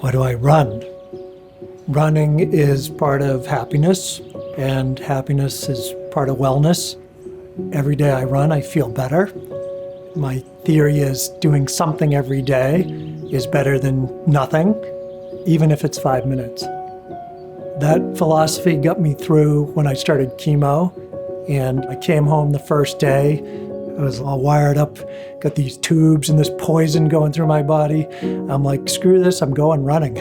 Why do I run? Running is part of happiness, and happiness is part of wellness. Every day I run, I feel better. My theory is doing something every day is better than nothing, even if it's 5 minutes. That philosophy got me through when I started chemo, and I came home the first day. I was all wired up, got these tubes and this poison going through my body. I'm like, screw this, I'm going running.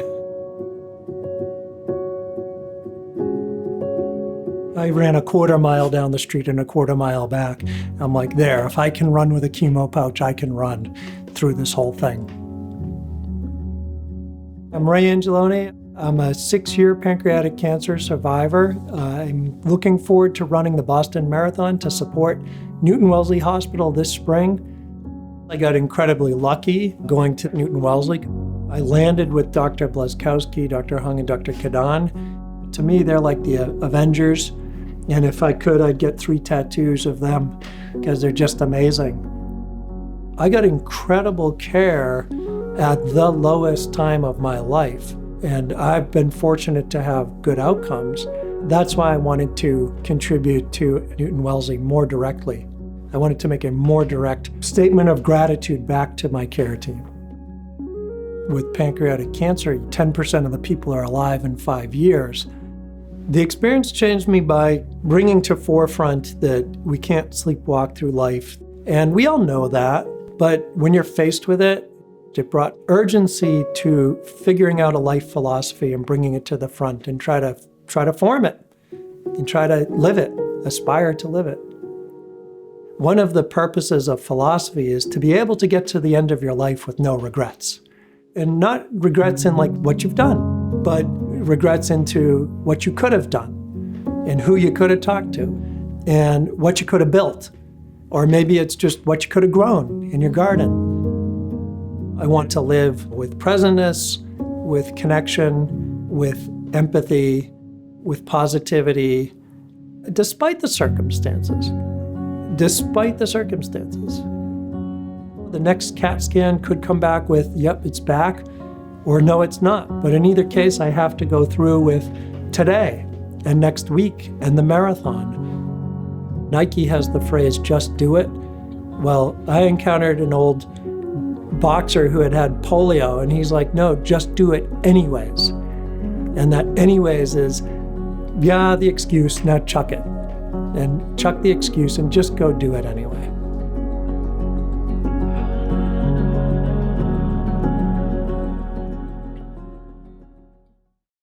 I ran a 1/4 mile down the street and a 1/4 mile back. I'm like, there, if I can run with a chemo pouch, I can run through this whole thing. I'm Ray Angelone. I'm a 6-year pancreatic cancer survivor. I'm looking forward to running the Boston Marathon to support Newton-Wellesley Hospital this spring. I got incredibly lucky going to Newton-Wellesley. I landed with Dr. Blazkowski, Dr. Hung, and Dr. Kadan. To me, they're like the Avengers. And if I could, I'd get 3 tattoos of them because they're just amazing. I got incredible care at the lowest time of my life. And I've been fortunate to have good outcomes. That's why I wanted to contribute to Newton-Wellesley more directly. I wanted to make a more direct statement of gratitude back to my care team. With pancreatic cancer, 10% of the people are alive in 5 years. The experience changed me by bringing to forefront that we can't sleepwalk through life. And we all know that, but when you're faced with it, it brought urgency to figuring out a life philosophy and bringing it to the front and try to form it and try to live it, aspire to live it. One of the purposes of philosophy is to be able to get to the end of your life with no regrets. And not regrets in like what you've done, but regrets into what you could have done and who you could have talked to and what you could have built. Or maybe it's just what you could have grown in your garden. I want to live with presentness, with connection, with empathy, with positivity, despite the circumstances. Despite the circumstances. The next CAT scan could come back with, yep, it's back, or no, it's not. But in either case, I have to go through with today and next week and the marathon. Nike has the phrase, just do it. Well, I encountered an old boxer who had polio, and he's like, no, just do it anyways. And that anyways is, yeah, the excuse, now chuck it. And chuck the excuse and just go do it anyway.